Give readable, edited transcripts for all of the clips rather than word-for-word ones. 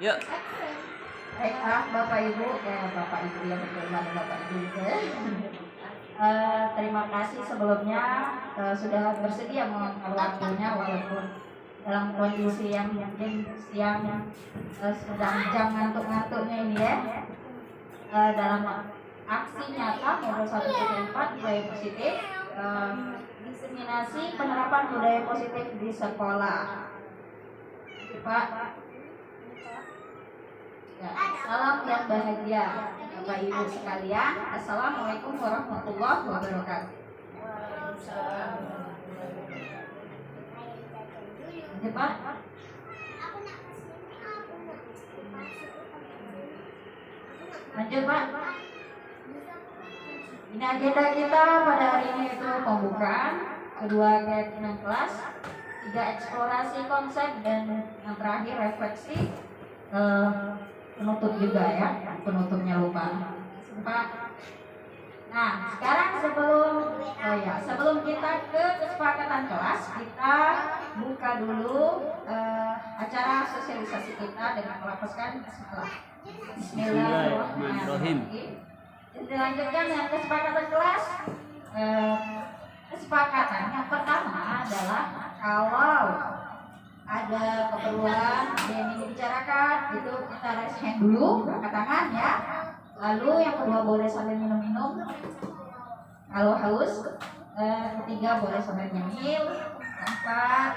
Yuk. Baiklah Bapak Ibu, Bapak Ibu yang berkenan Bapak Ibu. Terima kasih sebelumnya sudah bersedia meluangkan waktunya walaupun dalam kondisi yang mungkin siang sedang jam ngantuk-ngantuknya ini ya. Dalam aksi nyata modul 1.4 budaya positif, diseminasi penerapan budaya positif di sekolah. Pak. Ya, salam yang bahagia Bapak Ibu sekalian. Assalamualaikum warahmatullahi wabarakatuh. Ya, Pak. Lanjut Pak. Ini agenda kita pada hari ini itu pembukaan, kedua keyakinan kelas, tiga eksplorasi konsep, dan yang terakhir refleksi. Penutup juga ya, penutupnya lupa. Pak. Nah, sekarang sebelum kita ke kesepakatan kelas, kita buka dulu acara sosialisasi kita dengan melafazkan bismillah. Bismillahirrahmanirrahim. Dilanjutkan dengan kesepakatan kelas. Kesepakatan yang pertama adalah kalau ada keperluan yang ingin dibicarakan itu kita raise hand dulu, angkat tangan ya. Lalu yang kedua boleh sambil minum-minum kalau haus. Ketiga boleh sambil nyemil. Keempat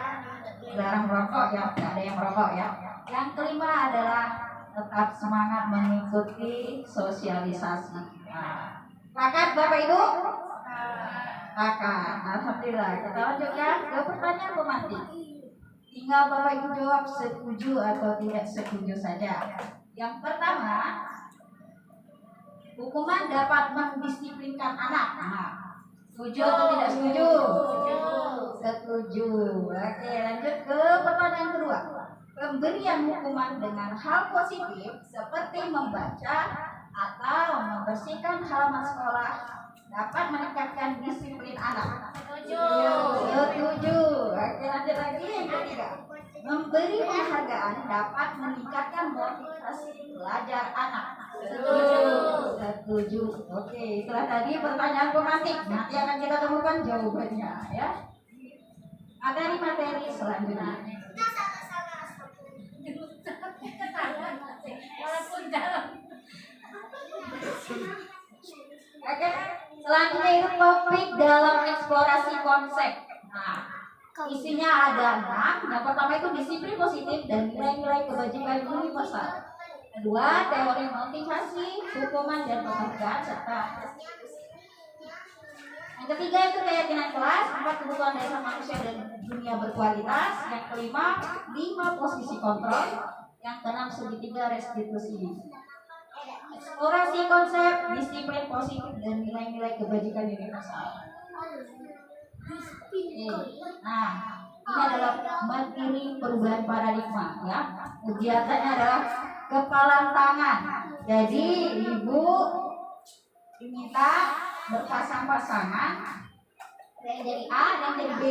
dilarang merokok ya, tidak ada yang merokok ya. Yang kelima adalah tetap semangat mengikuti sosialisasi. Sepakat Bapak Ibu? Sepakat. Alhamdulillah. Kita lanjutkan ke pertanyaan pemantik. Tinggal Bapak Ibu jawab setuju atau tidak setuju saja. Yang pertama, hukuman dapat mendisiplinkan anak. Setuju atau tidak setuju? Setuju. Oke, lanjut ke pertanyaan kedua. Pemberian hukuman dengan hal positif seperti membaca atau membersihkan halaman sekolah dapat meningkatkan disiplin anak. Setuju. Oke, lanjut lagi yang ketiga. Memberi penghargaan dapat meningkatkan motivasi belajar anak. Setuju. Oke, setelah tadi pertanyaan pemantik, nanti akan kita temukan jawabannya ya. Materi-materi selanjutnya. Oke, selanjutnya itu topik dalam eksplorasi konsep. Nah, isinya ada 6. Yang pertama itu disiplin positif dan nilai-nilai kebajikan universal. Kedua, teori motivasi, hukuman dan penghargaan serta yang ketiga itu keyakinan kelas, 4 kebutuhan dasar manusia dan dunia berkualitas. Yang kelima, 5 posisi kontrol. Yang keenam, segitiga restitusi. Eksplorasi konsep, disiplin positif dan nilai-nilai kebajikan universal. Nah, ini adalah materi perubahan paradigma ya. Kegiatannya adalah kepalan tangan. Jadi ibu diminta berpasang-pasangan, yang jadi A dan jadi B.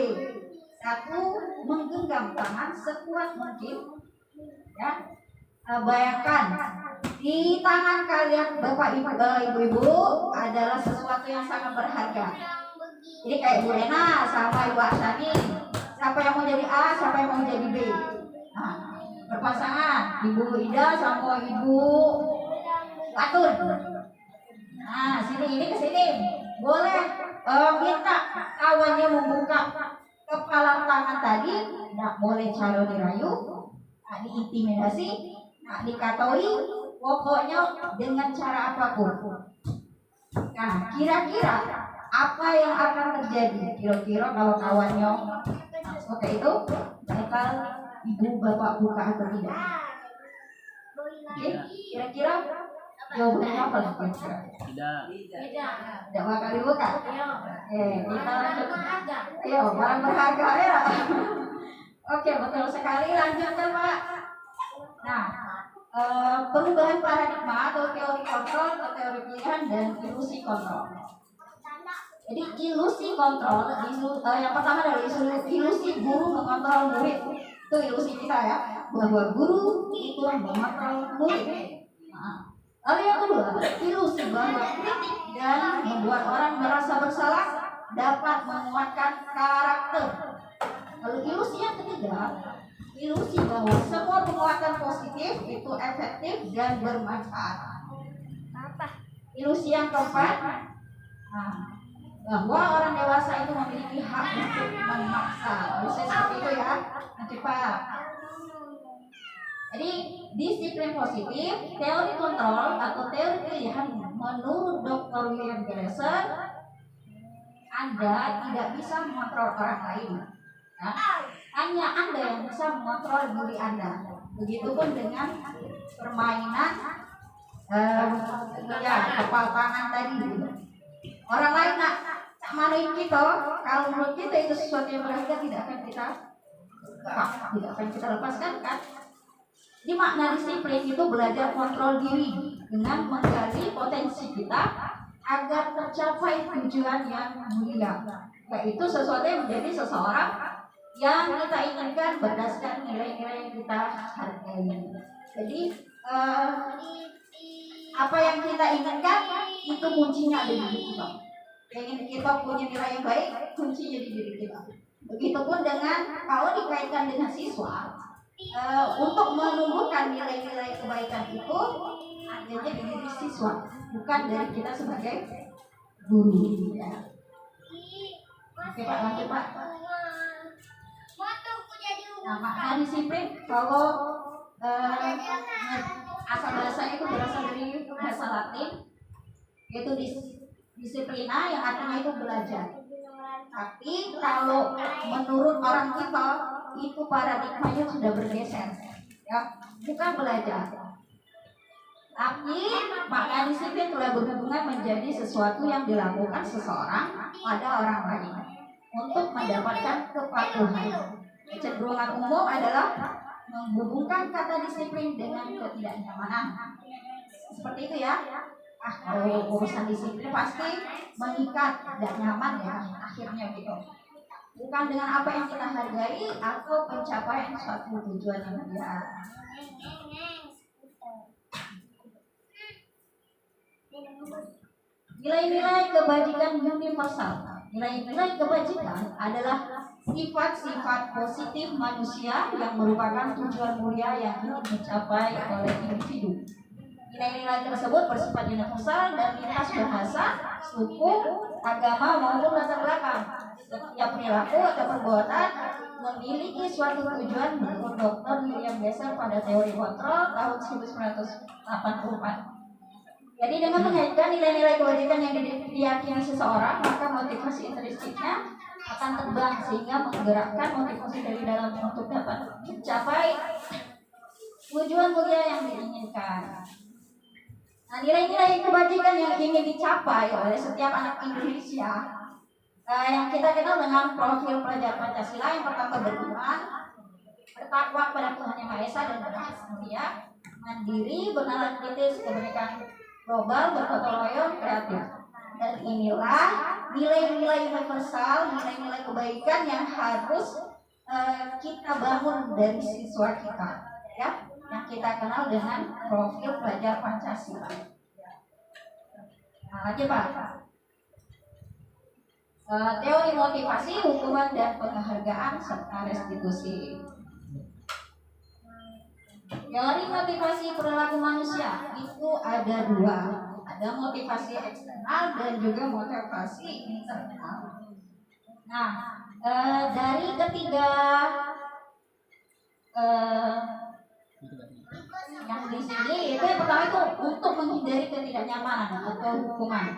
Satu, menggenggam tangan sekuat mungkin ya. Bayangkan di tangan kalian Bapak Ibu adalah sesuatu yang sangat berharga. Jadi kayak Bu Rena sama Ibu Asani, siapa yang mau jadi A, siapa yang mau jadi B. Nah, berpasangan Ibu Ida sama Ibu Atun. Nah, ini ke sini. Boleh minta kawannya membuka kepala tangan tadi. Nggak boleh cara dirayu, nggak diintimidasi, nggak dikatoi, pokoknya dengan cara apapun. Nah, kira-kira apa yang akan terjadi? Kira-kira kalau kawannya seperti itu, bakal ibu bapak buka atau tidak? Oke, kira-kira jawabannya apa kira-kira? Tidak bakal dibuka. Kita lanjut. Yo, barang berharga ya. Oke, betul sekali. Lanjutkan Pak. Nah, perubahan paradigma atau teori kontrol atau teori pilihan dan ilusi kontrol. Jadi ilusi kontrol, yang pertama adalah ilusi guru mengontrol murid. Itu ilusi kita ya. bahwa guru itu mengontrol murid. Lalu yang kedua, ilusi bahwa kritik dan membuat orang merasa bersalah dapat menguatkan karakter. Lalu ilusi yang ketiga, ilusi bahwa semua penguatan positif itu efektif dan bermanfaat. Ilusi yang keempat, bahwa orang dewasa itu memiliki hak untuk memaksa. Bisa seperti itu ya, nanti Pak. Jadi disiplin positif, teori kontrol atau teori pilihan menurut Dr. William Glasser, Anda tidak bisa mengontrol orang lain. Nah, hanya Anda yang bisa mengontrol diri Anda. Begitupun dengan permainan kepal tangan tadi. Orang lain nak manuin kita, kalau menurut kita itu sesuatu yang berharga, tidak akan kita lepaskan kan? Di makna disiplin itu belajar kontrol diri dengan menggali potensi kita agar tercapai tujuan yang mulia, yaitu sesuatu yang menjadi seseorang yang kita inginkan berdasarkan nilai-nilai yang kita hargai. Jadi apa yang kita inginkan itu kuncinya ada di diri kita. Ingin kita punya nilai yang baik, kuncinya di diri kita. Begitupun dengan kalau dikaitkan dengan siswa, untuk menumbuhkan nilai-nilai kebaikan itu adanya di diri siswa, bukan dari kita sebagai guru. Ya. Oke Pak, lanjut Pak. Nah, makna disiplin kalau asal bahasanya itu berasal dari bahasa Latin, yaitu disiplina yang artinya itu belajar. Tapi kalau menurut orang kita itu paradigmanya sudah bergeser, ya, bukan belajar. Tapi makna disiplin telah berhubungan menjadi sesuatu yang dilakukan seseorang pada orang lain untuk mendapatkan kepatuhan. Kecenderungan umum adalah menghubungkan kata disiplin dengan ketidaknyamanan. Seperti itu ya. Kalau urusan disiplin pasti mengikat, tidak nyaman ya akhirnya gitu. Bukan dengan apa yang kita hargai atau pencapaian suatu tujuan yang mulia. Nilai-nilai kebajikan universal. Nilai-nilai kebajikan adalah sifat-sifat positif manusia yang merupakan tujuan mulia yang ingin dicapai oleh individu. Nilai-nilai tersebut bersifat universal dan lintas bahasa, suku, agama maupun latar belakang. Setiap perilaku atau perbuatan memiliki suatu tujuan menurut Dr. William Glasser pada teori kontrol tahun 1984. Jadi dengan mengaitkan nilai-nilai kebajikan yang diyakini seseorang, maka motivasi intrinsiknya akan terbang sehingga menggerakkan motivasi dari dalam untuk dapat mencapai tujuan mulia yang diinginkan. Nah, nilai-nilai kebajikan yang ingin dicapai oleh setiap anak Indonesia yang kita kenal dengan profil pelajar Pancasila, yang pertama beriman, bertakwa pada Tuhan Yang Maha Esa dan beragama mulia, mandiri, bernalar kritis, kebinekaan global, bergotong royong, kreatif. Dan inilah nilai-nilai universal, nilai-nilai kebaikan yang harus kita bangun dari siswa kita, ya, yang kita kenal dengan profil pelajar Pancasila. Nah, lanjut Pak. Teori motivasi, hukuman dan penghargaan serta restitusi. Teori motivasi perilaku manusia itu ada dua. Ada motivasi eksternal dan juga motivasi internal. Nah, dari ketiga yang di sini itu yang pertama itu untuk menghindari ketidaknyamanan atau hukuman.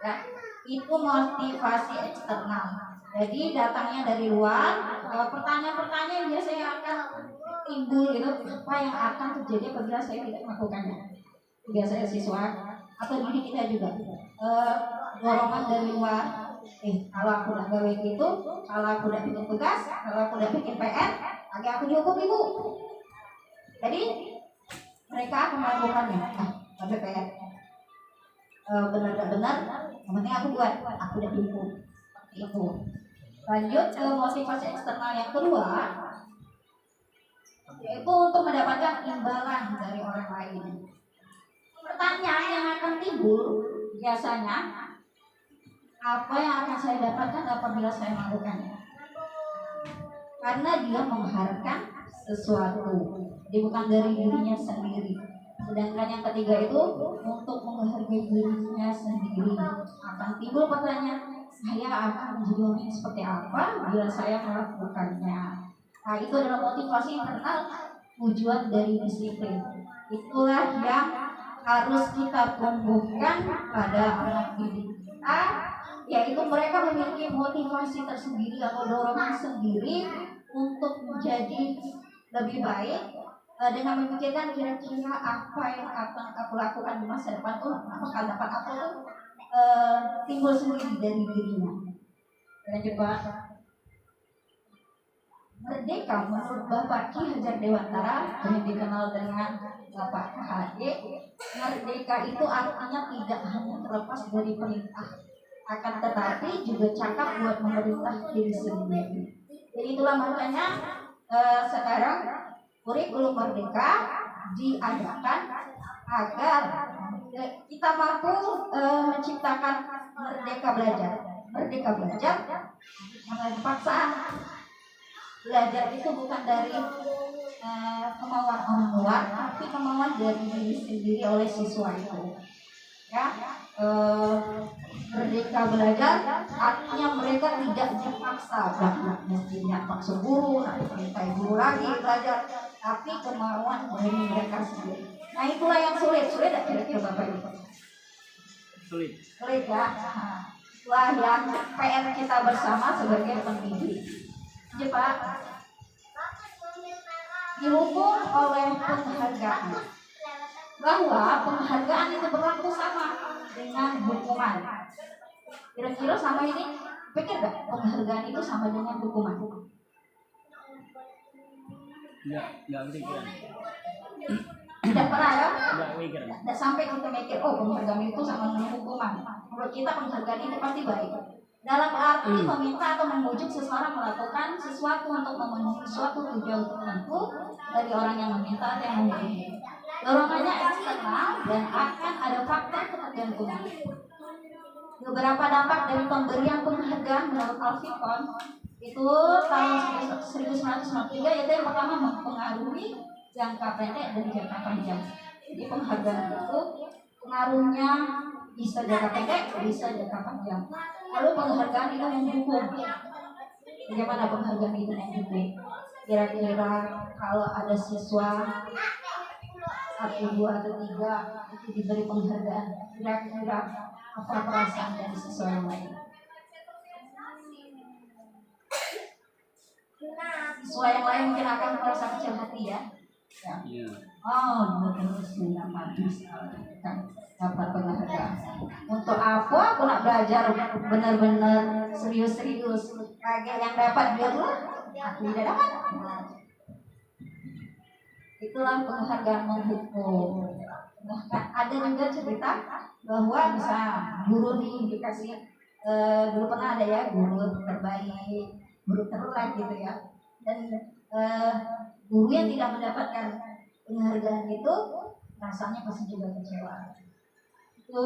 Ya, itu motivasi eksternal. Jadi datangnya dari luar, pertanyaan-pertanyaan biasanya akan timbul gitu, apa yang akan terjadi apabila saya tidak melakukannya. Biasanya siswa atau diri kita juga dorongan dari luar. Kalau aku udah gawe gitu, kalau aku udah bikin tugas, kalau aku udah bikin PR, lagi aku dihukum ibu. Jadi mereka akan melakukannya. Sampai PR benar-benar, yang penting aku buat, aku udah dihukum. Itu. Lanjut ke motivasi eksternal yang kedua, yaitu untuk mendapatkan imbalan dari orang lain. Pertanyaan yang akan timbul biasanya, apa yang akan saya dapatkan apabila saya melakukannya? Karena dia mengharapkan sesuatu, dia bukan dari dirinya sendiri. Sedangkan yang ketiga itu untuk menghargai dirinya sendiri. Akan timbul pertanyaan, saya akan menjadi orang yang seperti apa bila saya melakukannya? Nah, itu adalah motivasi internal, tujuan dari disiplin. Itulah yang harus kita tumbuhkan pada anak didik kita, yaitu mereka memiliki motivasi tersendiri atau dorongan sendiri untuk menjadi lebih baik, dengan memikirkan kira-kira apa yang akan aku lakukan di masa depan tuh, apakah dapat aku tuh timbul sendiri dari dirinya. Lanjut Pak. Merdeka menurut Bapak Ki Hajar Dewantara, yang dikenal dengan Bapak KHD, merdeka itu artinya tidak hanya terlepas dari perintah, akan tetapi juga cakap buat memerintah diri sendiri. Jadi itulah makanya sekarang kurikulum merdeka diadakan agar kita mampu menciptakan merdeka belajar. Merdeka belajar yang paksaan. Belajar itu bukan dari kemauan orang luar, tapi kemauan dari diri sendiri oleh siswa itu. Ya, merdeka belajar artinya mereka tidak dipaksa, mestinya paksa guru, nanti perintah guru lagi belajar, tapi kemauan dari mereka sendiri. Nah, itulah yang sulit tidak kira-kira Bapak Ibu? Sulit ya. Itulah yang PR kita bersama sebagai pendidik. Pak, dihukum oleh penghargaan, bahwa penghargaan itu berlaku sama dengan hukuman. Kira-kira sama ini, pikir gak penghargaan itu sama dengan hukuman? Nggak pikiran. Tidak pernah ya? Nggak pikiran. Tidak sampai kita mikir, oh penghargaan itu sama dengan hukuman. Menurut kita penghargaan itu pasti baik. Dalam arti meminta atau membujuk seseorang melakukan sesuatu untuk memenuhi suatu tujuan tertentu dari orang yang meminta atau yang memberi. Dorongannya eksternal dan akan ada faktor ketergantungan. Beberapa dampak dari pemberian penghargaan menurut Alfikon itu tahun 1993, yaitu yang pertama mempengaruhi jangka pendek dan jangka panjang. Jadi penghargaan itu pengaruhnya bisa jangka pendek, bisa jangka panjang. Lalu penghargaan itu mendukung. Bagaimana penghargaan itu mendukung? Kira-kira kalau ada siswa 1, 2, atau 3 itu diberi penghargaan, kira-kira apa perasaan dari siswa yang lain? Siswa yang lain mungkin akan merasa kecil hati ya. Ya. Oh, betul kan dapat penghargaan. Untuk apa aku nak belajar benar-benar serius-serius? Kayak yang dapat dia tuh, aku tidak dapat. Itulah penghargaan menghukum. Bahkan ada juga cerita bahwa bisa guru nih dikasih dulu pernah ada ya guru terbaik, guru terbaik gitu ya. Dan guru yang tidak mendapatkan penghargaan itu rasanya pasti juga kecewa. Itu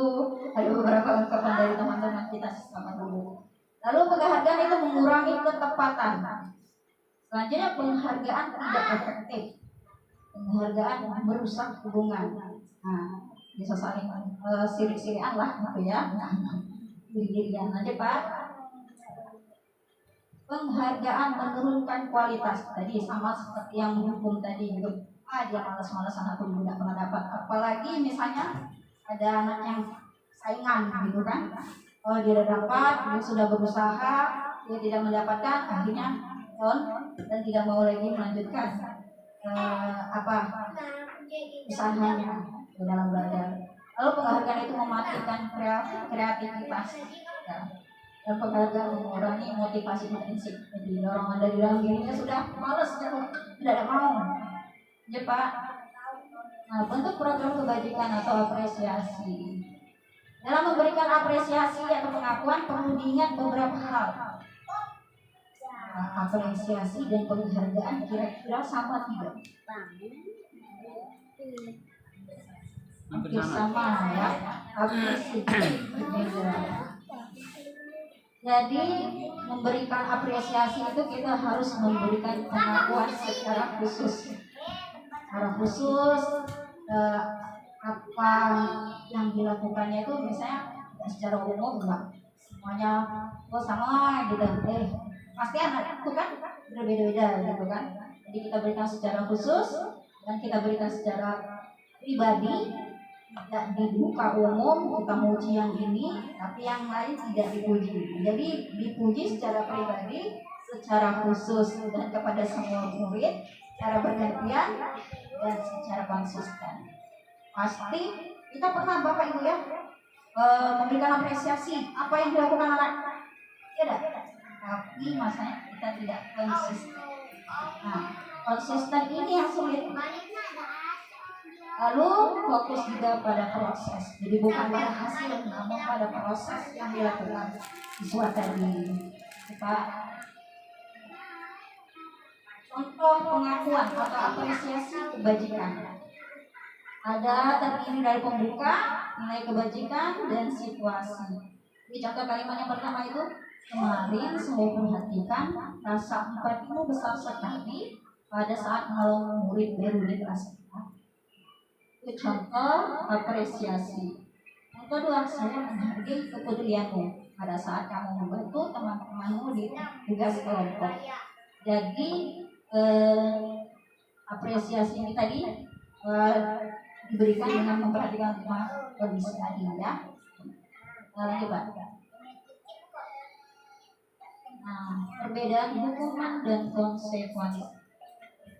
ada beberapa ungkapan dari teman-teman kita sama guru. Lalu penghargaan itu mengurangi ketepatan. Selanjutnya penghargaan tidak efektif. Penghargaan merusak hubungan. Nah, bisa saling sirik-sirikan lah gitu ya. Diri-dirian aja Pak. Penghargaan menurunkan kualitas. Tadi sama seperti yang menghukum tadi gitu. Dia malas-malasan aku tidak pernah dapat. Apalagi misalnya ada anak yang saingan gitu kan. Kalau dia dapat, dia sudah berusaha, dia tidak mendapatkan, akhirnya down dan tidak mau lagi melanjutkan usahanya di dalam belajar. Lalu penghargaan itu mematikan kreativitas. Ya. Dan penghargaan mengurangi motivasi intrinsik. Jadi dorongan dari dalam dirinya sudah malas, tidak mau. Ya Pak. Nah, bentuk program kebajikan atau apresiasi. Dalam memberikan apresiasi atau pengakuan perlu diingat beberapa hal. apresiasi dan penghargaan kira-kira sama tidak? Hampir Hampir sama. sama ya, tapi sedikit berbeda. Jadi memberikan apresiasi itu kita harus memberikan pengakuan secara khusus, apa yang dilakukannya itu misalnya secara umum enggak semuanya sama gitu, pasti anak itu kan berbeda-beda gitu kan. Jadi kita berikan secara khusus dan kita berikan secara pribadi, tidak dibuka umum kita muji yang ini tapi yang lain tidak dipuji. Jadi dipuji secara pribadi, secara khusus dan kepada semua murid secara bergantian dan secara konsisten. Pasti kita pernah Bapak Ibu ya memberikan apresiasi apa yang dilakukan anak, tidak, tapi masanya kita tidak konsisten. Nah, konsisten ini yang sulit. Lalu fokus juga pada proses, jadi bukan pada hasil, namun pada proses yang dilakukan siswa tadi. Kita contoh pengakuan atau apresiasi kebajikan. Ada terdiri dari pembuka, nilai kebajikan, dan situasi. Ini contoh kalimat yang pertama itu, kemarin saya perhatikan rasa empatimu besar sekali pada saat menolong murid baru di kelas 4. Itu contoh apresiasi. Yang kedua, saya menghargai kepedulianmu pada saat kamu membantu teman-temanmu di tugas kelompok. Jadi apresiasi ini tadi diberikan dengan memperhatikan kondisi tadi ya. Lanjut Pak. Nah, perbedaan hukuman dan konsekuensi.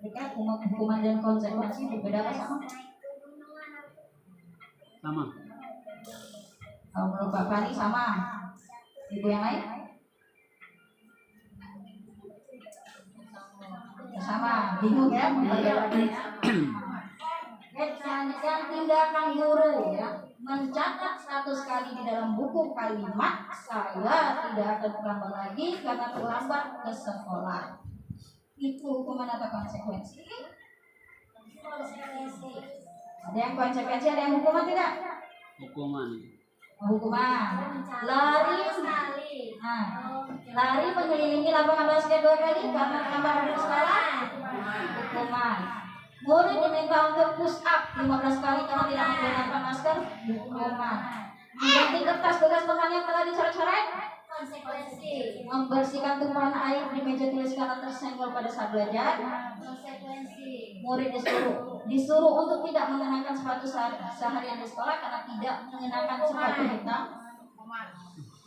Jika hukuman dan konsekuensi berbeda apa sama? Sama. Kalau menurut Pak Fani sama. Ibu yang lain? Sama. Bingung ya perbedaannya. Selanjutnya tindakan guru ya, mencatat 100 kali di dalam buku kalimat saya tidak akan terlambat lagi karena terlambat ke sekolah. Itu hukuman atau konsekuensi? Konsekuensi. Ada yang konsekuensi, ada yang hukuman tidak? Hukuman. Hukuman. Lari lari mengelilingi lapangan basket 2 kali karena terlambat ke sekolah. Hukuman. Murid diminta untuk push up 15 kali karena tidak menggunakan masker. Hukuman. Mengganti kertas tugas teman yang telah dicoret-coret. Konsekuensi. Membersihkan tumpahan air di meja tulis karena tersenggol pada saat belajar. Konsekuensi. Murid disuruh untuk tidak mengenakan sepatu seharian di sekolah karena tidak mengenakan sepatu hitam.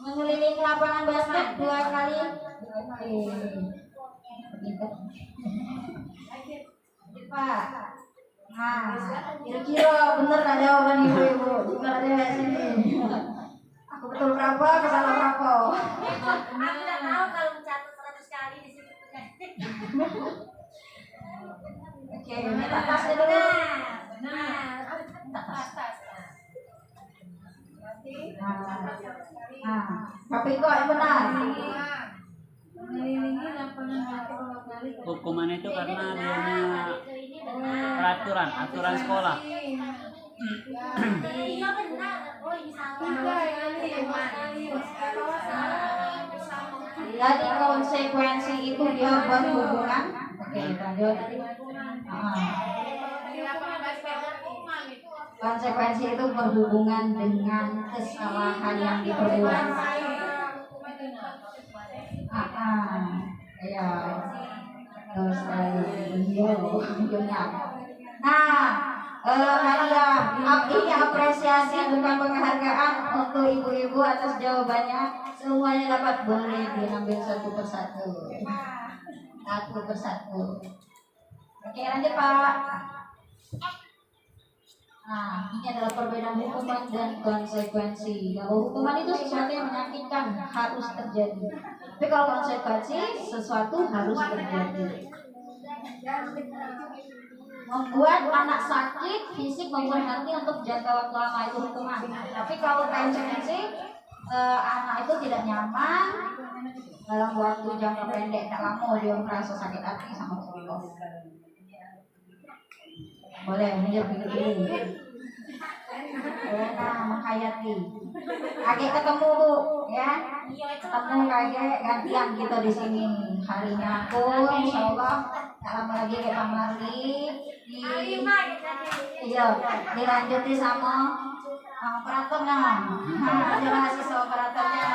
Mengelilingi lapangan basket 2 kali. Pak. Nah, kira-kira bener ada jawaban ibu-ibu. Jika ada di sini. Aku betul berapa, kesalah berapa? Aku tidak tahu kalau mencatat 100 kali di situ. Oke, minta tasnya dulu. Tapi kok yang benar? Mengelilingi lapangan basket 2 kali. Hukuman itu karena adanya aturan sekolah. Iya benar. Oh ini salah. Jadi konsekuensi itu dia berhubungan. Oke, lanjut. Konsekuensi itu berhubungan dengan kesalahan yang diperbuat. Ya, ini apresiasi bukan penghargaan untuk ibu-ibu atas jawabannya. Semuanya dapat, boleh diambil satu persatu. Oke, lanjut Pak. Nah, ini adalah perbedaan hukuman dan konsekuensi. Kalau hukuman itu sesuatu yang menyakitkan, harus terjadi. Tapi kalau konsekuensi, sesuatu harus terjadi. Membuat anak sakit fisik maupun hati untuk jangka waktu lama itu hukuman. Tapi kalau konsekuensi, anak itu tidak nyaman dalam waktu jangka pendek, tak lama dia merasa sakit hati sama Allah. Boleh minjem dulu. Nah, menghayati. Agak ketemu Bu, ya. Ketemu kayak gantian kita di sini. Harinya aku, insya Allah, tak lama lagi ke Bang Marli. Iya, dilanjuti sama operatornya. Mahasiswa operatornya.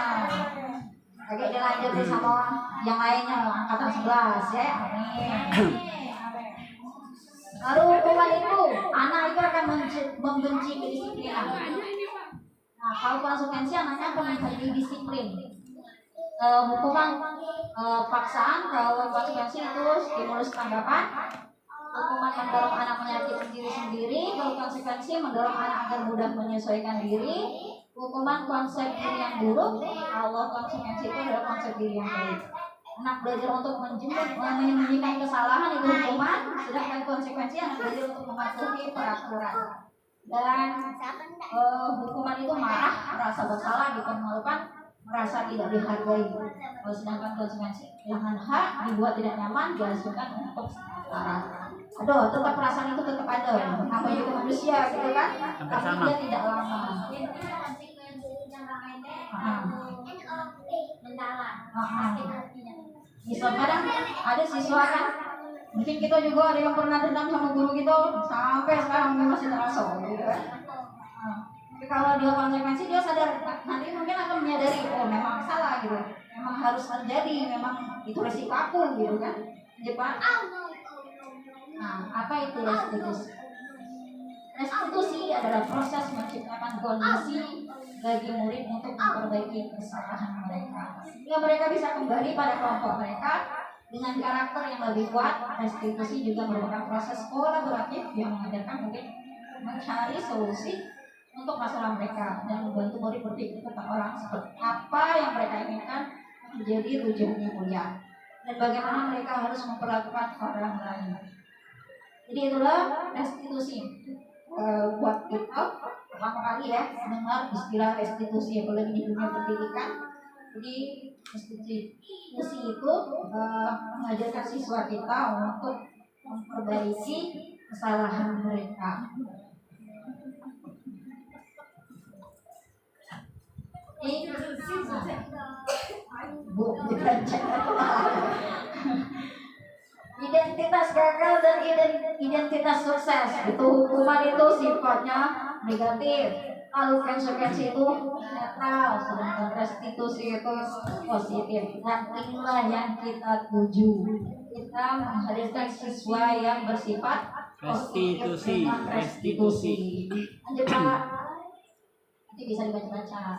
Agak dilanjuti sama yang lainnya, angkatan 11 ya. Amin. Lalu hukuman itu, anak itu akan membenci kedisiplinan. Nah, kalau konsekuensi anaknya akan menjadi disiplin. Hukuman paksaan, kalau konsekuensi itu stimulus tanggapan. Hukuman mendorong anak menyakiti diri sendiri, kalau konsekuensi mendorong anak agar mudah menyesuaikan diri. Hukuman konsep diri yang buruk, kalau konsekuensi itu adalah konsep diri yang baik. Anak belajar untuk menyembunyikan kesalahan itu hukuman, sedangkan konsekuensi anak belajar untuk mematuhi peraturan. Dan hukuman itu marah, merasa bersalah, dipermalukan, merasa tidak dihargai. Sedangkan konsekuensi kehilangan hak, dibuat tidak nyaman, dihasilkan untuk sementara. Aduh, tetap perasaan itu tetap ada. Apa itu manusia gitu kan? Tapi dia tidak lama. Misal kadang ada siswa kan, mungkin kita juga ada yang pernah dendam sama guru kita sampai sekarang masih terasa gitu kan. Tapi kalau dia konsekuensi, dia sadar nanti mungkin akan menyadari, oh memang salah gitu, memang harus terjadi, memang itu resiko aku gitu kan. Jepang. Nah, apa itu restitusi? Restitusi adalah proses menciptakan kondisi bagi murid untuk memperbaiki kesalahan mereka, sehingga mereka bisa kembali pada kelompok mereka dengan karakter yang lebih kuat. Restitusi juga merupakan proses kolaboratif yang mengajarkan murid mencari solusi untuk masalah mereka dan membantu murid berpikir tentang orang seperti apa yang mereka inginkan menjadi tujuannya mulia dan bagaimana mereka harus memperlakukan orang lain. Jadi itulah restitusi. Buat kita pertama kali ya dengar istilah restitusi, apalagi di dunia pendidikan. Jadi restitusi itu mengajarkan siswa kita untuk memperbaiki kesalahan mereka. Identitas gagal dan identitas sukses itu hukuman itu sifatnya negatif, lalu konsekuensi itu netral, sedangkan restitusi itu positif. Dan inilah yang kita tuju, kita menghadirkan siswa yang bersifat restitusi. Lanjut Pak, nanti bisa dibaca-baca.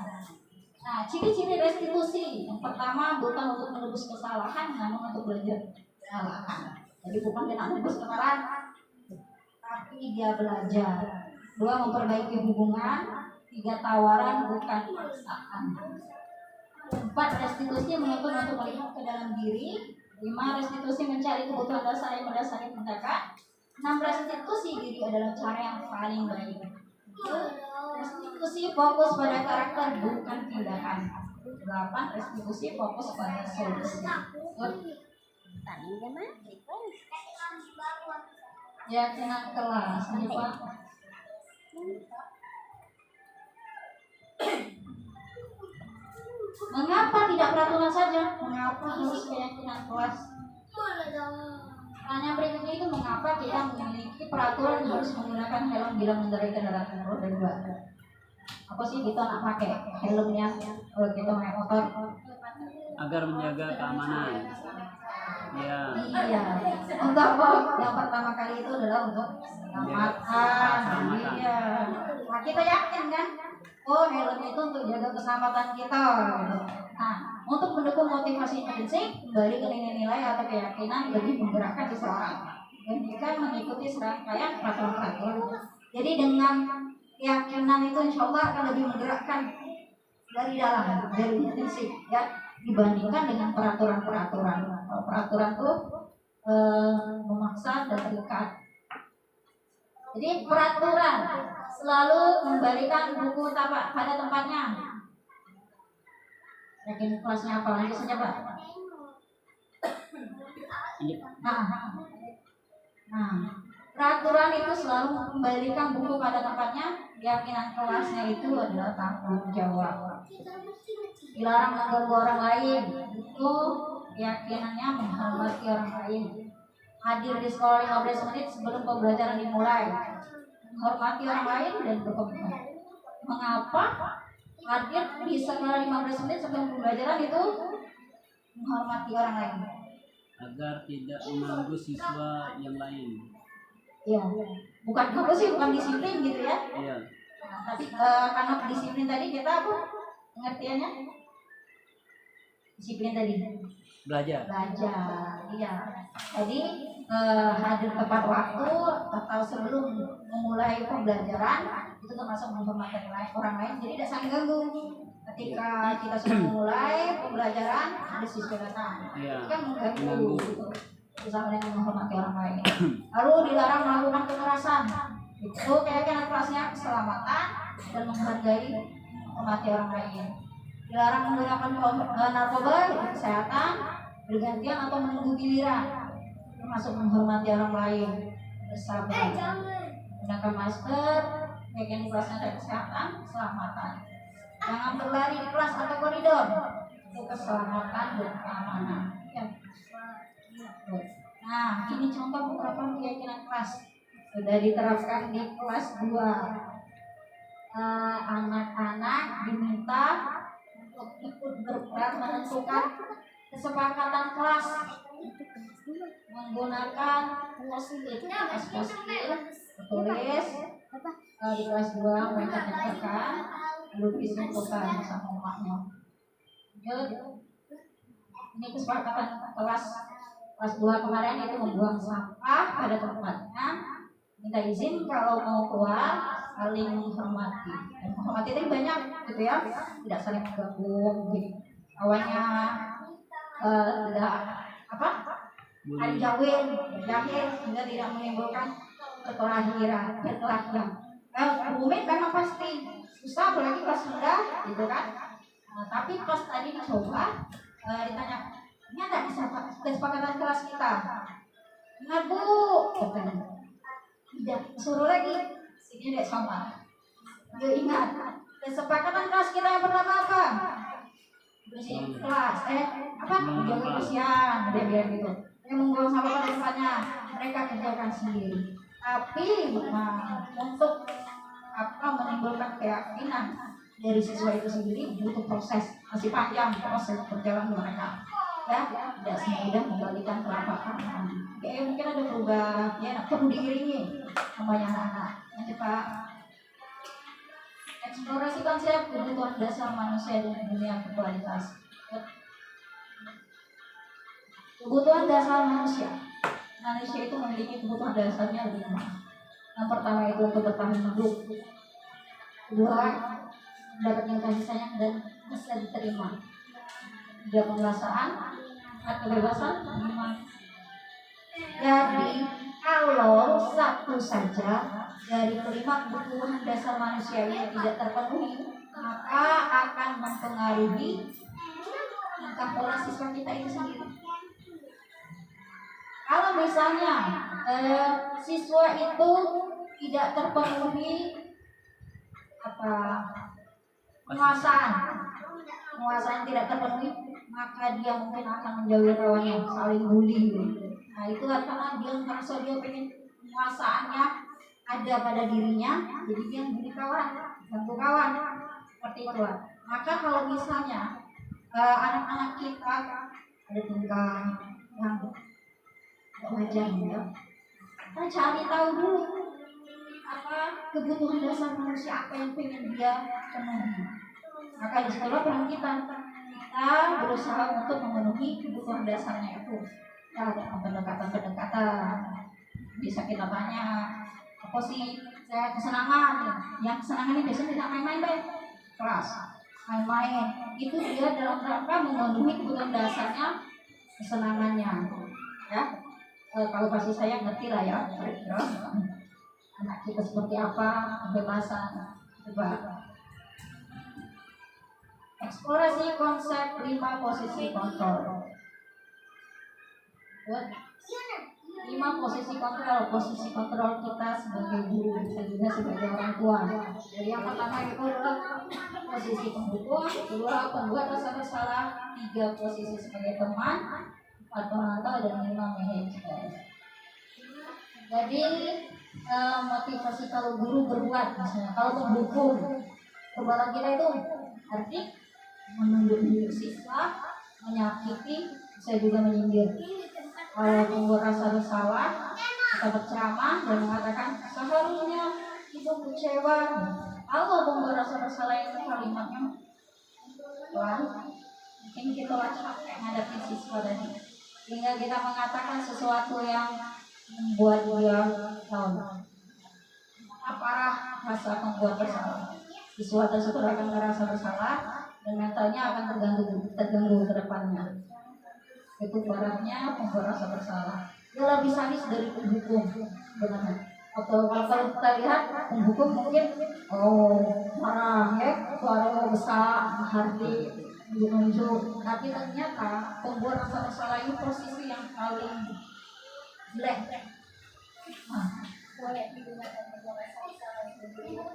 Nah, ciri-ciri restitusi yang pertama bukan untuk menebus kesalahan, namun untuk belajar kesalahan. Jadi bukan kita menebus kesalahan, tapi dia belajar. 2, memperbaiki hubungan. 3, tawaran bukan paksaan. 4, restitusi menuntut untuk melihat ke dalam diri. 5, restitusi mencari kebutuhan dasar yang mendasari tindakan. 6, restitusi diri adalah cara yang paling baik. Restitusi fokus pada karakter bukan tindakan. 8, restitusi fokus pada solusi. Ya, kena kelas ini Pak. Mengapa tidak peraturan saja? Mengapa harus keyakinan kelas? Pertanyaan berikutnya itu mengapa kita memiliki peraturan harus menggunakan helm bila mengendarai kendaraan roda 2? Apa sih kita nak pakai helmnya kalau kita naik motor? Agar menjaga keamanan. Ya. Iya. Untuk apa? Yang pertama kali itu adalah untuk keselamatan. Iya. Nah, kita yakin kan? Oh, helm itu untuk jaga keselamatan kita. Gitu. Nah, untuk mendukung motivasi intrinsik, kembali ke nilai-nilai atau keyakinan lebih menggerakkan seseorang dan jika mengikuti serangkaian peraturan-peraturan. Jadi dengan keyakinan itu insya Allah akan lebih menggerakkan dari dalam, dari intrinsik ya, dibandingkan dengan peraturan-peraturan. Kalau peraturan itu memaksa dan terikat. Jadi peraturan selalu membalikan buku tapak pada tempatnya. Yakin kelasnya apa lagi saja Pak? Nah, peraturan itu selalu mengembalikan buku pada tempatnya. Keyakinan kelasnya itu adalah tanggung jawab. Dilarang mengganggu orang lain, itu keyakinannya menghormati orang lain. Hadir di sekolah 15 menit sebelum pembelajaran dimulai, menghormati orang lain dan berkomitmen. Mengapa hadir di sekolah 15 menit sebelum pembelajaran itu menghormati orang lain? Agar tidak mengganggu siswa yang lain. Iya, bukan apa sih, bukan disiplin gitu ya. Iya. Nah, tapi karena disiplin tadi kita apa pengertiannya? Disiplin tadi Belajar. iya. Jadi hadir tepat waktu atau sebelum memulai pembelajaran itu termasuk menghormati orang lain. Jadi tidak saling ganggu. Ketika kita sudah memulai pembelajaran ada siswa datang, Iya. itu kan mengganggu gitu. Bersama dengan menghormati orang lain. Lalu dilarang melakukan kekerasan. Itu keyakinan kelasnya keselamatan dan menghargai menghormati orang lain. Dilarang menggunakan narkoba untuk kesehatan, bergantian atau menunggu giliran, termasuk menghormati orang lain, bersabar, menggunakan masker, keyakinan kelasnya dari kesehatan, keselamatan. Jangan berlari di kelas atau koridor, itu keselamatan dan keamanan. Ya. Nah, ini contoh beberapa keyakinan kelas sudah diterapkan di kelas 2. Anak-anak diminta untuk ikut berperan menentukan kesepakatan kelas menggunakan post-it, tulis di kelas 2 mereka nyatakan lalu disimpulkan sama emaknya. Ini kesepakatan kelas 2 kemarin itu membuang sampah pada tempatnya, minta izin kalau mau keluar, saling menghormati. Dan menghormati itu banyak gitu ya, tidak saling mengganggu. Awalnya tidak apa hari jahil sehingga tidak menimbulkan perkelahian. Rumit memang pasti susah, apalagi kelas rendah gitu kan. Tapi pas tadi dicoba ditanya, ini ada kesepakatan kelas kita. Ingat Bu, katanya. Tidak, suruh lagi. Ini tidak sama. Dia ingat. Kesepakatan kelas kita yang pertama apa? Bersih kelas. Menjaga kebersihan. Dia bilang gitu. Yang membuang sampah pada tempatnya, mereka kerjakan sendiri. Tapi untuk menimbulkan keyakinan dari siswa itu sendiri butuh proses, masih panjang proses perjalanan mereka. Ya, tidak semudah menggalikan telapak tangan. Mungkin ada perubahan, ya perlu diiringi namanya anak-anak. Yang kita eksplorasi konsep kebutuhan dasar manusia di dunia berkualitas. Kebutuhan dasar manusia. Manusia itu memiliki kebutuhan dasarnya 5. Yang pertama itu untuk bertahan hidup. Kedua, mendapatkan kasih sayang dan bisa diterima. 3, penguasaan, 4, kebebasan, 5. Jadi kalau satu saja dari kelima kebutuhan dasar manusia ini tidak terpenuhi, maka akan mempengaruhi tingkah pola siswa kita itu sendiri. Kalau misalnya siswa itu tidak terpenuhi penguasaan tidak terpenuhi, maka dia mungkin akan menjauhi kawannya, saling bully. Nah itu karena dia merasa dia pengen penguasaannya ada pada dirinya, jadi dia bully kawan, bantu kawan, seperti itu. Maka kalau misalnya anak-anak kita ada tingkah yang wajar ya, kita cari tahu dulu apa kebutuhan dasar manusia, apa yang pengen dia penuhi. Maka di sekolah peran kita berusaha untuk memenuhi kebutuhan dasarnya itu. Ya, dengan pendekatan bisa kita tanya apa sih saya kesenangan. Yang kesenangan ini biasanya tidak main-main deh, kelas main-main itu dia dalam rangka memenuhi kebutuhan dasarnya kesenangannya. Ya, kalau pasti saya ngerti lah ya, anak kita seperti apa, kebebasan, coba. Eksplorasi konsep 5 posisi kontrol. Buat 5 posisi kontrol kita sebagai guru dan juga sebagai orang tua. Jadi yang pertama itu adalah posisi pendukung, kedua pembuat rasa bersalah, 3 posisi sebagai teman, 4 penonton, dan 5 manajer. Jadi motivasi kalau guru berbuat, misalnya kalau mendukung perbuatan kita itu arti menunjuk siswa, menyakiti, bisa juga menyindir. Kalau membuat rasa bersalah, kita berceramah dan mengatakan seharusnya ibu kecewa. Kalau membuat rasa bersalah itu kalimatnya pelan, mungkin kita capek menghadapi siswa tadi, sehingga kita mengatakan sesuatu yang membuat dia down. Parah rasa membuat bersalah. Siswa tersebut akan merasa bersalah dan mentalnya akan terganggu ke depannya. Itu baratnya membuat rasa bersalah. Dia lebih sadis dari penghukum sebenarnya. Atau kalau kita lihat penghukum mungkin marah ya, suara besar, hati menunjuk. Tapi ternyata pembuat rasa bersalah ini posisi yang paling jelek. Boleh digunakan membuat rasa bersalah itu dulu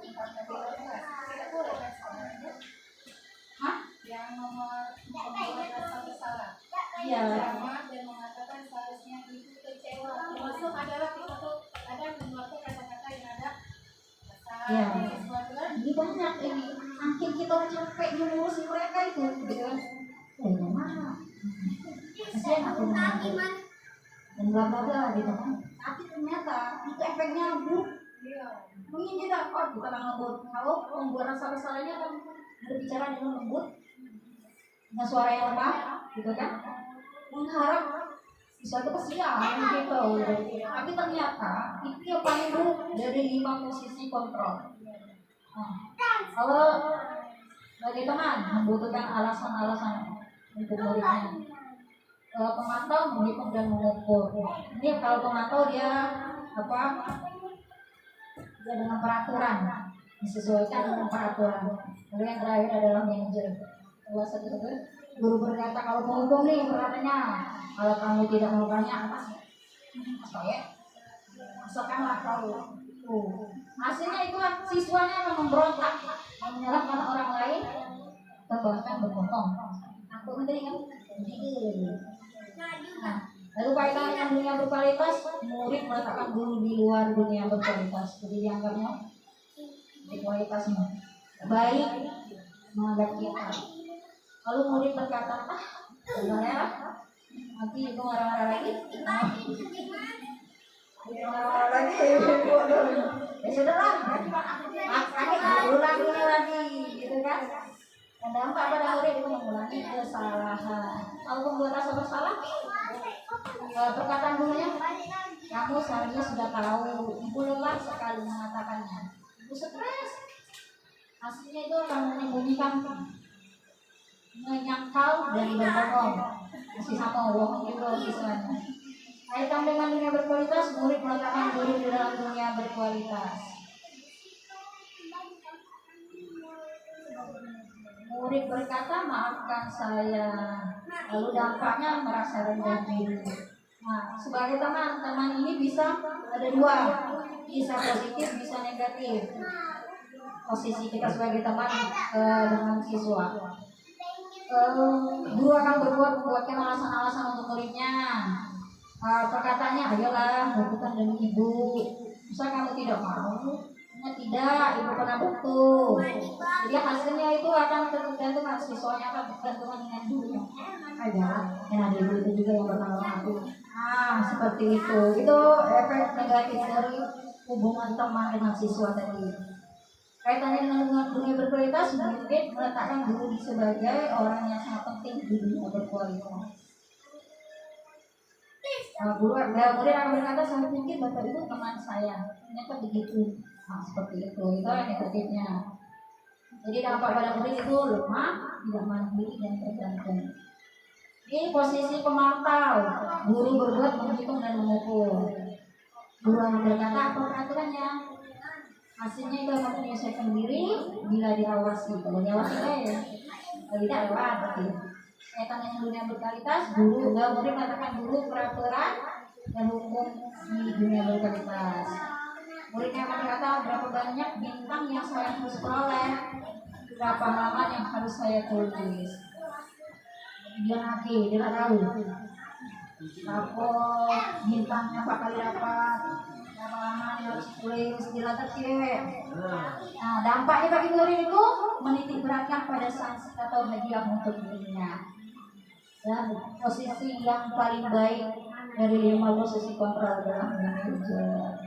yang nomor membuat rasa bersalah. Iya. Dan mengatakan seharusnya ibu kecewa. Termasuk adalah kita tuh ada membuat kata-kata yang ada Iya. sesuatu kan. Ini banyak ini. Makin kita capek ngurusin mereka itu, gitu kan? Mana? Kasihan aku menanggung. Dan bla bla bla gitu kan. Tapi ternyata itu efeknya buruk. Mungkin kita kita lembut. Kalau membuat rasa bersalahnya kan berbicara dengan lembut, dengan suara yang lemah, gitu kan? Mengharap sesuatu kesian gitu. Tapi ternyata itu yang paling buruk dari 5 posisi kontrol. Kalau bagi teman membutuhkan alasan-alasan untuk muridnya, pemantau menghitung dan mengukur. Ini kalau pemantau dia dia dengan peraturan, disesuaikan dengan peraturan. Lalu yang terakhir adalah manajer. Kalau satu guru berkata kalau penghukum nih perkataannya, kalau kamu tidak melakukannya apa sih? Saya masukkanlah kau. Hasilnya itu siswanya akan memberontak, menyalahkan orang lain, atau bahkan berbohong. Aku nanti kan lalu kaitan dengan dunia berkualitas, murid meletakkan guru di luar dunia berkualitas. Jadi dianggapnya berkualitasnya baik menganggap kita. Lalu murid berkata, sebenarnya nanti itu marah-marah lagi. Marah lagi. Ya sudahlah, ulangi lagi, gitu kan? Dan dampak pada murid itu mengulangi kesalahan. Kalau membuat rasa bersalah, perkataan gurunya, kamu seharusnya sudah tahu, ibu lelah sekali mengatakannya, ibu stres. Hasilnya itu akan menyembunyikan, menyangkal dari berbohong, masih sama bohong juga istilahnya. Kaitan dengan dunia berkualitas, murid meletakkan guru di dalam dunia berkualitas. Murid berkata, maafkan saya. Lalu dampaknya merasa rendah diri. Nah, sebagai teman ini bisa ada 2, bisa positif, bisa negatif. Posisi kita sebagai teman dengan siswa. Guru akan membuatkan alasan-alasan untuk muridnya. Perkataannya, ayolah lakukan demi ibu. Misal kamu tidak mau, tidak, ibu pernah butuh. Jadi hasilnya itu akan tergantung siswanya, akan tergantung dengan gurunya. Aja, yang ada ibu itu juga yang bertanggung aku. Seperti itu. Itu efek negatif dari hubungan teman dengan siswa tadi. Kaitannya dengan dunia berkualitas, mungkin meletakkan guru sebagai orang yang sangat penting di dunia berkualitas. Murid akan berkata, saya pikir bapak itu teman saya, ternyata begitu. Seperti itu yang negatifnya. Jadi dampak pada murid itu lemah, tidak mandiri dan tergantung. Ini posisi pemantau, guru berbuat menghitung dan mengukur. Guru akan berkata apa peraturannya. Hasilnya itu akan menyelesaikan diri bila diawasi. Kalau diawasi tidak lewat berarti. Kaitan dengan dunia berkualitas, guru, murid katakan guru peraturan dan hukum di dunia berkualitas. Muridnya akan berkata berapa banyak bintang yang saya harus peroleh, berapa halaman yang harus saya tulis. Dia lagi, dia tahu. Rapor bintangnya apa kali dapat, berapa halaman yang harus tulis, dilatih cewek. Nah, dampaknya bagi murid itu menitik beratkan pada sanksi atau hadiah untuk dirinya. Dan posisi yang paling baik dari 5 posisi kontrol adalah manajer.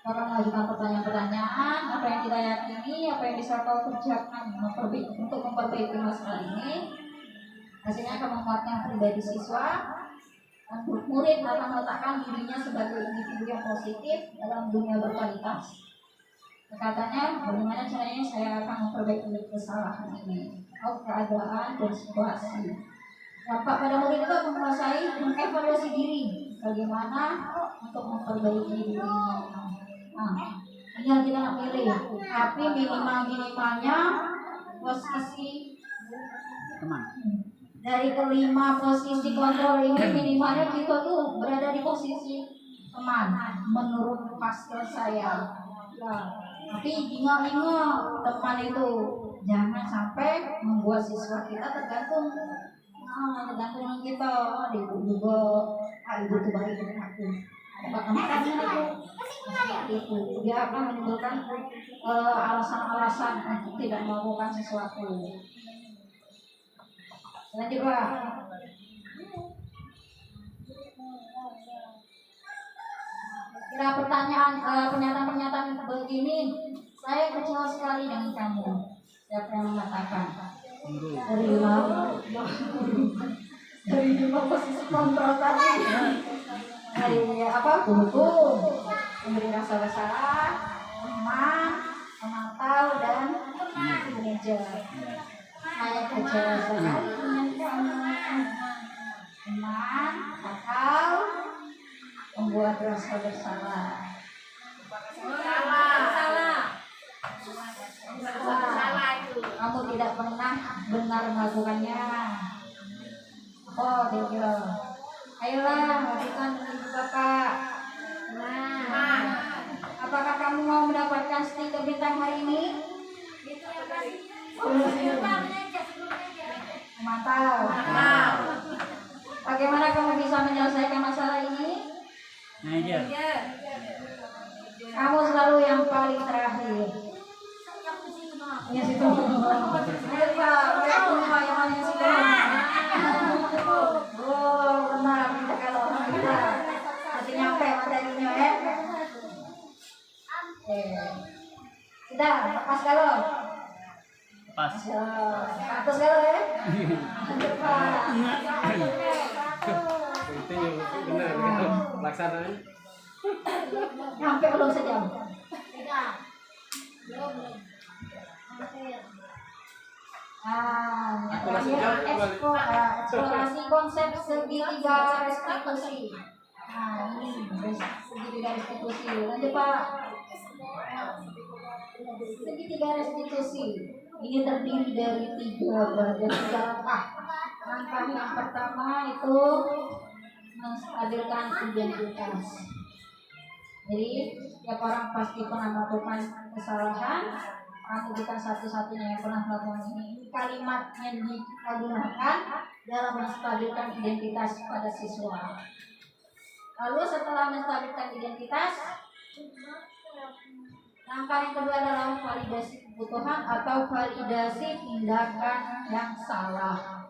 Maka mengajukan pertanyaan-pertanyaan, apa yang kita yakini, apa yang bisa kau kerjakan untuk memperbaiki masalah ini. Hasilnya akan menguatkan pribadi siswa. Dan murid akan meletakkan dirinya sebagai individu yang positif dalam dunia berkualitas. Katanya, bagaimana caranya saya akan memperbaiki kesalahan ini, atau keadaan dan situasi. Dampak pada murid itu menguasai mengevaluasi diri, bagaimana untuk memperbaiki dirinya. Nah, tinggal kita nak pilih, tapi minimalnya posisi teman. Dari kelima posisi kontrol ini minimalnya kita tuh berada di posisi teman menurut hasil saya. Ya, tapi ingat teman itu jangan sampai membuat siswa kita tergantung dengan kita. Ibu juga, ibu tuh baik dengan aku. Bakal marah dengan itu. Dia akan menimbulkan alasan-alasan untuk tidak melakukan sesuatu. Lanjut Pak. Kira pernyataan begini, saya kecewa sekali dengan kamu. Siapa yang mengatakan? Dari lima posisi kontrol tadi. Dari hukum, memberi rasa bersalah, teman, memantau dan manajer. Saya kecewa sekali dengan kamu. Teman, akal, membuat rasa bersalah. Kamu tidak pernah benar melakukannya. Oh, kira-kira. Ayolah, lakukan ibu bapak. Nah, apakah kamu mau mendapatkan stiker bintang hari ini? Mantap. Bagaimana kamu bisa menyelesaikan masalah ini? Manajer. Kamu selalu yang paling terakhir. Ya situ. Ayo Pak, lihat rumah yang mana yang situ. Oh, benar. Kalau orang kita masih nyampe materinya ya. Sudah, lepas kalau. Pas. Atas kalau ya. Itu benar pelaksanaan. Nyampe belum sejam? Eksplorasi konsep segitiga restitusi. Nah, ini segitiga restitusi. Lanjut Pak. Segitiga restitusi ini terdiri dari 3 langkah. Langkah yang pertama itu menstabilkan identitas. Jadi setiap orang pasti pernah melakukan kesalahan. Kamu bukan satu-satunya yang pernah melakukan ini. Kalimat yang digunakan dalam menstabilkan identitas pada siswa. Lalu setelah menstabilkan identitas, langkah yang kedua adalah validasi kebutuhan atau validasi tindakan yang salah.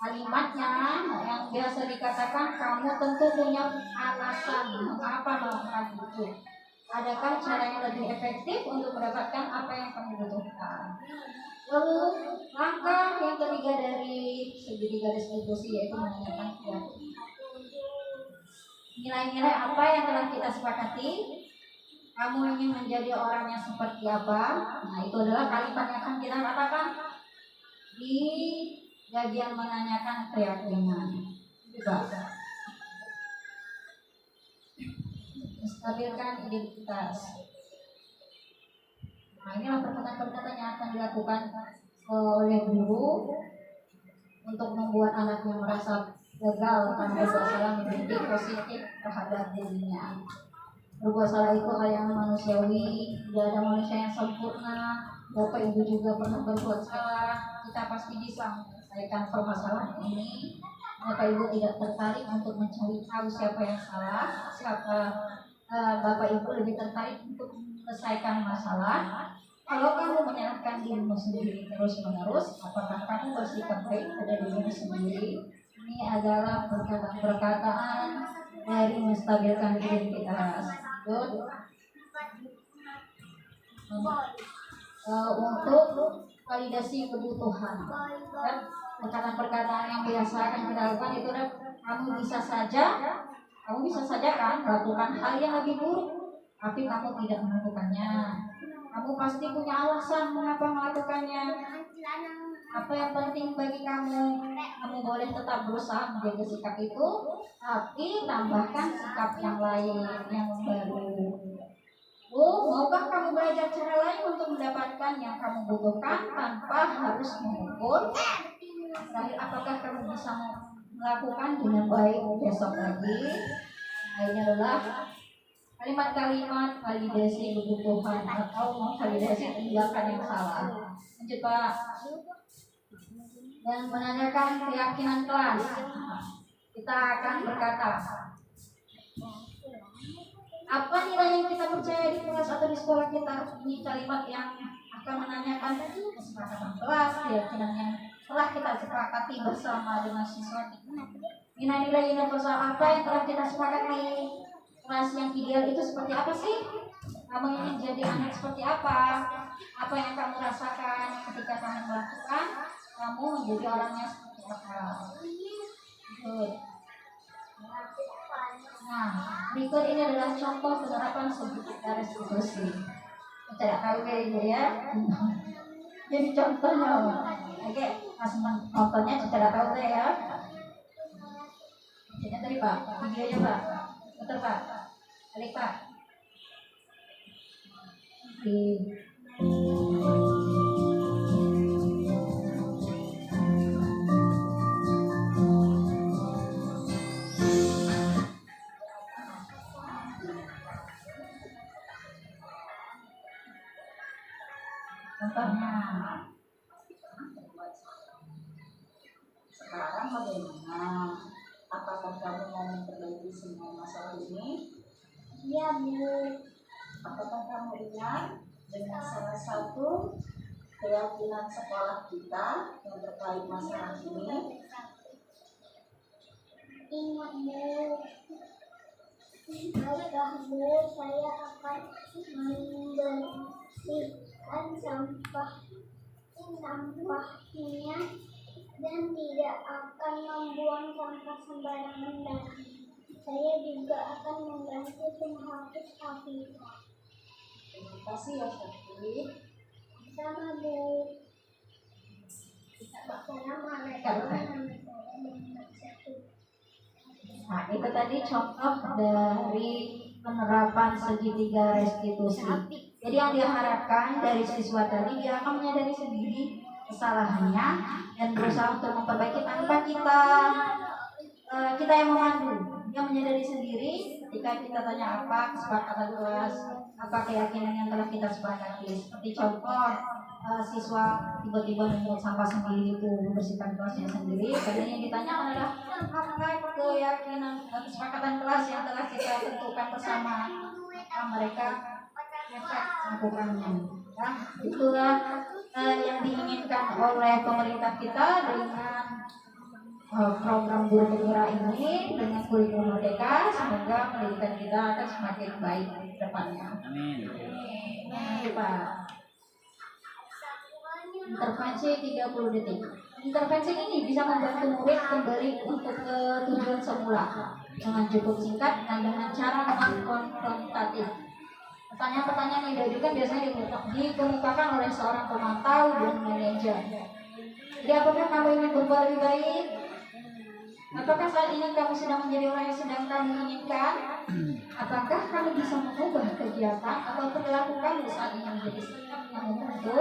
Kalimatnya yang biasa dikatakan, kamu tentu punya alasan mengapa melakukan itu. Adakah cara yang lebih efektif untuk mendapatkan apa yang kamu butuhkan? Lalu langkah yang ketiga dari segitiga restitusi yaitu menanyakan nilai-nilai apa yang telah kita sepakati. Kamu ingin menjadi orang yang seperti apa? Nah, itu adalah kalimat yang akan kita katakan di bagian menanyakan keyakinan. Juga menstabilkan identitas. Nah, inilah perkataan-perkataan yang akan dilakukan oleh guru untuk membuat anaknya merasa gagal karena berbuat salah, menjadi positif terhadap dirinya. Berbuat salah itu hal yang manusiawi, tidak ada manusia yang sempurna. Bapak Ibu juga pernah berbuat salah, kita pasti bisa menyelesaikan permasalahan ini. Bapak Ibu tidak tertarik untuk mencari tahu siapa yang salah, Bapak Ibu lebih tertarik untuk menyelesaikan masalah. Kalau kamu menyalahkan dirimu sendiri terus menerus, apakah kamu bersikap baik pada dirimu sendiri? Ini adalah perkataan-perkataan dari menstabilkan diri kita. Untuk validasi kebutuhan, kan? Perkataan-perkataan yang biasa akan kita lakukan itu adalah kamu bisa saja kan melakukan hal yang lebih buruk, tapi kamu tidak melakukannya. Kamu pasti punya alasan mengapa melakukannya. Apa yang penting bagi kamu, kamu boleh tetap berusaha menjaga sikap itu, tapi tambahkan sikap yang lain yang baru. Maukah kamu belajar cara lain untuk mendapatkan yang kamu butuhkan tanpa harus mengukur? Terakhir, apakah kamu bisa melakukan dengan baik besok lagi? Ini adalah kalimat-kalimat validasi kebutuhan atau memvalidasi tindakan yang salah. Mencoba dan menanyakan keyakinan kelas. Kita akan berkata, apa nilai yang kita percaya di kelas atau di sekolah kita? Ini kalimat yang akan menanyakan kesepakatan kelas, keyakinan yang telah kita sepakati bersama dengan siswa kita. Nilai-nilai universal apa yang telah kita sepakati? Kelas yang ideal itu seperti apa sih? Kamu ingin jadi anak seperti apa? Apa yang kamu rasakan ketika kamu melakukan? Kamu menjadi orangnya seperti apa? Good. Nah, berikut ini adalah contoh penerapan sebuah restitusi. Tidak tahu kayak gitu ya. Jadi contohnya, oke, mas contohnya tidak tahu ya. Jadi tadi Pak, videonya Pak, betul Pak, balik Pak. Contohnya, sekarang bagaimana? Apakah kamu mau memperbaiki semua masalah ini? Iya, Bu. Apakah kamu ingat dengan salah satu keyakinan sekolah kita yang terkait masalah ini? Ingat, Bu. Baiklah, Bu, saya akan membersihkan sampahnya dan tidak akan membuang sampah sembarangan, dan saya juga akan membantu menghapus Afifah. Terima kasih ya Sakti. Sama, Bu. Nah, itu tadi contoh dari penerapan segitiga restitusi. Jadi yang diharapkan dari siswa tadi, dia akan menyadari sendiri kesalahannya dan berusaha untuk memperbaiki tanpa kita yang memandu. Dia menyadari sendiri ketika kita tanya apa kesepakatan kelas, apa keyakinan yang telah kita sepakati. Seperti contoh, siswa tiba-tiba membuat sampah sendiri, itu membersihkan kelasnya sendiri. Kemudian yang ditanyakan adalah apa keyakinan kesepakatan kelas yang telah kita tentukan bersama. Mereka melakukannya. Ya, itulah yang diinginkan oleh pemerintah kita dengan program Guru Penggerak ini, dengan kurikulum Merdeka. Semoga pendidikan kita akan semakin baik ke depannya. Amin. Pak. Intervensi 30 detik. Intervensi ini bisa membantu murid kembali untuk ke tujuan semula dengan cukup singkat dan dengan cara non-konfrontatif. Pertanyaan-pertanyaan yang diajukan biasanya dikemukakan oleh seorang pemantau dan manajer. Jadi, apakah kamu ingin berubah lebih baik? Apakah saat ini kamu sedang menjadi orang yang sedang kamu inginkan? Apakah kamu bisa mengubah kegiatan atau perilaku kamu saat ini menjadi sikap yang membantu?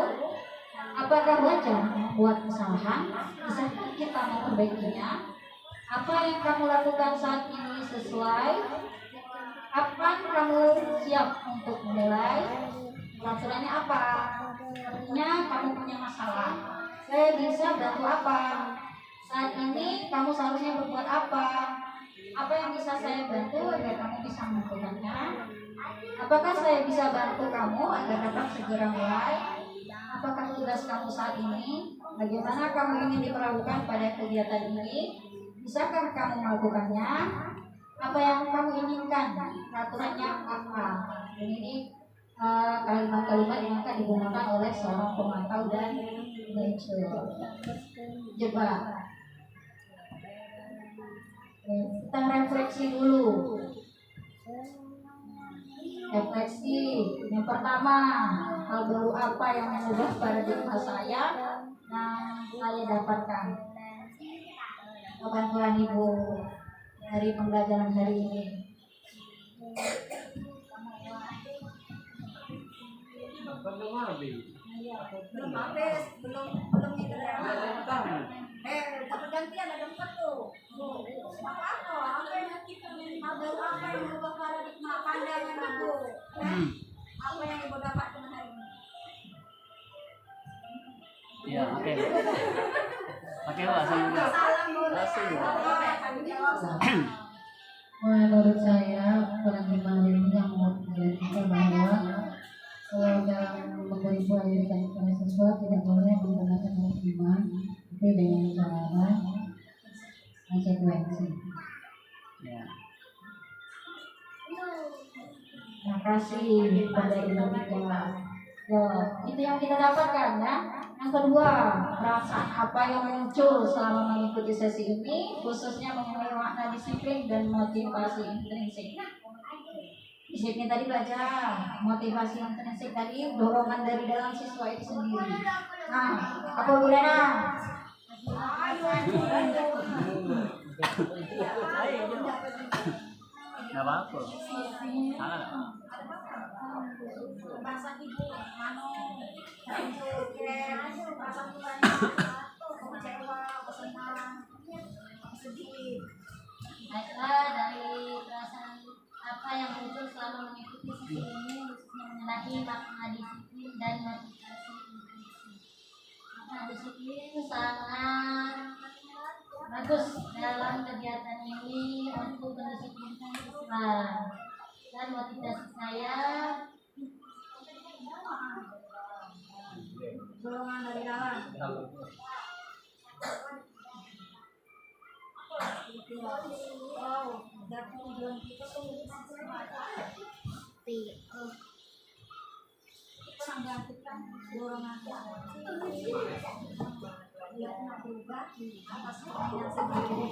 Apakah wajar membuat kesalahan? Bisa kita memperbaikinya? Apa yang kamu lakukan saat ini sesuai? Kapan kamu siap untuk mulai? Peraturannya apa? Artinya kamu punya masalah. Saya bisa bantu apa? Saat ini kamu seharusnya berbuat apa? Apa yang bisa saya bantu agar kamu bisa melakukannya? Apakah saya bisa bantu kamu agar dapat segera mulai? Apakah tugas kamu saat ini? Bagaimana kamu ingin diperlakukan pada kegiatan ini? Bisakah kamu melakukannya? Apa yang kamu inginkan? Peraturannya apa? Ini kalimat-kalimat yang akan digunakan oleh seorang pemantau dan manajer. Coba kita refleksi dulu. Refleksi. Yang pertama, hal baru apa yang mengubah paradigma saya yang saya dapatkan? Bantuan Ibu dari pembelajaran hari ini. Belum habis, belum itu pergantian ada 4 tuh. Apa yang mengubah paradigma pandangan Ibu? Apa yang Ibu dapatkan hari ini? Ya, oke. Oke, Pak, sama. Menurut saya paradigma ini yang membuat kita bahwa kalau dalam memberi pendidikan kepada siswa tidak boleh menggunakan hukuman, tapi dengan cara konsekuensi. Ya. Terima kasih pada Ibu Mika. Itu yang kita dapatkan ya. Yang kedua, perasaan apa yang muncul selama mengikuti sesi ini, khususnya mengenai makna disiplin dan motivasi intrinsik. Disiplin tadi belajar, motivasi intrinsik tadi dorongan dari dalam siswa itu sendiri. Nah, apa Bu Lena? Nggak apa-apa. Salah nggak? Bahasa Ibu, kecewa, senang, sedih. Baiklah, dari perasaan apa yang muncul selama mengikuti sesi ini khususnya mengenai makna disiplin dan motivasi intrinsik. Makna disiplin sangat bagus dalam kegiatan ini untuk mendisiplinkan siswa, dan motivasi saya Dorongan dari dalam. Wow, dari tujuan kita tuh menggantikan dorongan dia nak berubah atas keinginan sendiri.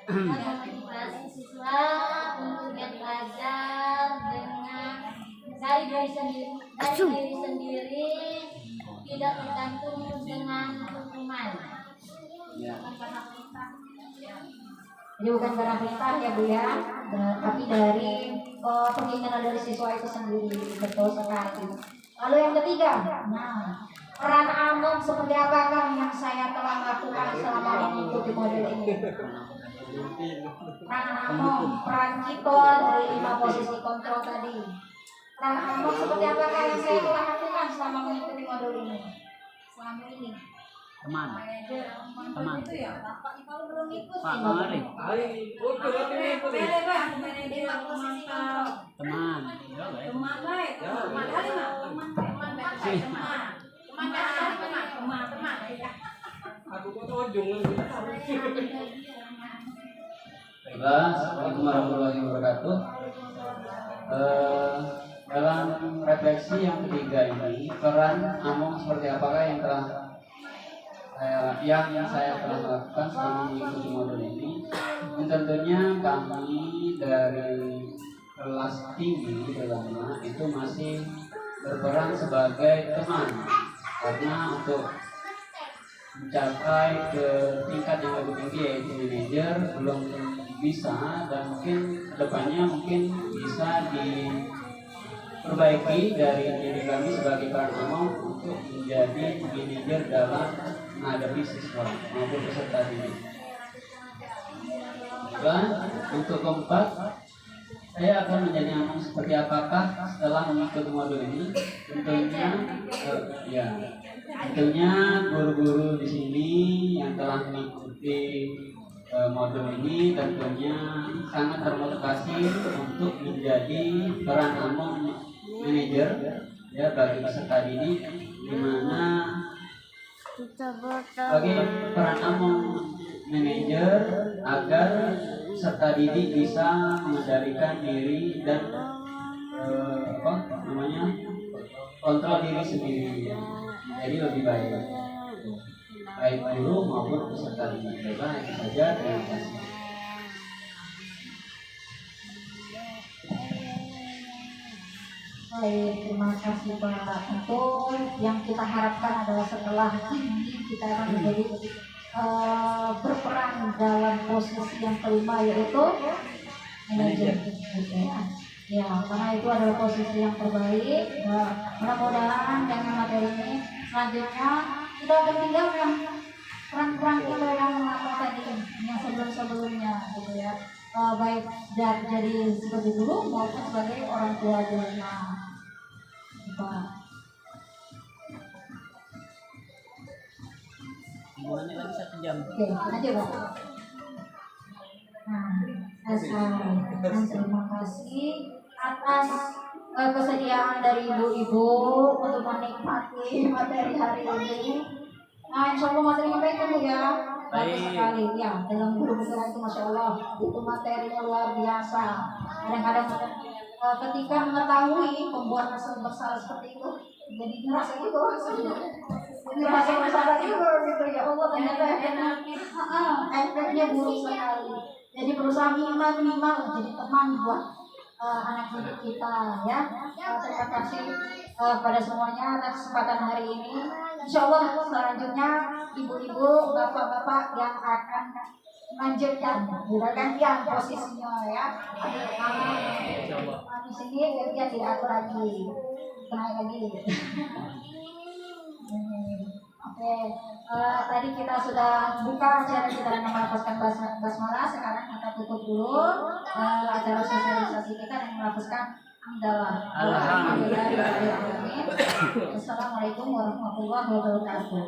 motivasi siswa untuk belajar dengan dari diri sendiri, tidak tergantung dengan hukuman. Ya. Jadi bukan karena perintah ya Bu ya, tapi dari keinginan dari siswa itu sendiri. Betul sekali. Lalu yang ketiga, nah, peran Among seperti apakah yang saya telah lakukan selama mengikuti model ini? Peran Among, peran Cito dari 5 posisi kontrol tadi. Peran Among seperti apakah yang saya telah lakukan selama mengikuti model ini? Selama ini. Teman. Itu ya, Bapak kalau belum ikut Pak, mari. Teman. Assalamualaikum warahmatullahi wabarakatuh. Dalam refleksi yang ketiga ini, peran Among seperti apakah yang saya telah lakukan selama mengikuti modul ini? Dan tentunya kami dari kelas tinggi terutama itu masih berperan sebagai teman, karena untuk mencapai ke tingkat yang lebih tinggi yaitu manajer belum bisa, dan mungkin kedepannya mungkin bisa perbaiki dari diri kami sebagai peran among untuk menjadi manajer dalam menghadapi siswa maupun peserta didik. Dan untuk keempat, saya akan menjadi among seperti apakah setelah mengikuti modul ini. Tentunya guru-guru di sini yang telah mengikuti modul ini tentunya sangat termotivasi untuk menjadi peran among manajer ya bagi peserta didik, di mana bagi peran among manajer agar peserta didik bisa mengendalikan diri dan kontrol diri sendiri, jadi lebih baik guru maupun peserta didik. Baiklah, itu saja. Terima kasih. Baik, terima kasih Pak. Untuk yang kita harapkan adalah setelah ini kita akan menjadi berperan dalam posisi yang kelima, yaitu manajer. Ya, karena itu adalah posisi yang terbaik. Mudah-mudahan dengan materi ini selanjutnya kita akan tinggalkan peran-peran kita yang tadi yang sebelum-sebelumnya gitu ya. Baik jadi sebagai guru maupun sebagai orang tua di rumah. Hubungannya lagi 1 jam. Oke, aja Pak. Terima kasih atas kesediaan dari ibu-ibu untuk menikmati materi hari ini. Nah, insya Allah materi yang baik itu ya. Bagus sekali ya, dalam guru besar itu Masya Allah, itu materinya luar biasa. Kadang-kadang ketika mengetahui pembuat rasa bersalah seperti itu, jadi ngerasa gitu rasanya. Jadi rasa bersalah juga gitu ya Allah, ternyata efeknya buruk sekali. Jadi berusaha minimal jadi teman buat anak didik kita ya. Terima kasih pada semuanya atas kesempatan hari ini. Insya Allah selanjutnya ibu-ibu, bapak-bapak yang akan melanjutkan, gantian posisinya ya. Di sini gantian tidak lagi, naik lagi. Oke, tadi kita sudah buka acara kita dengan melafazkan basmalah. Sekarang kita tutup dulu acara sosialisasi kita dengan melafazkan hamdalah. Alhamdulillah. Assalamualaikum warahmatullahi wabarakatuh.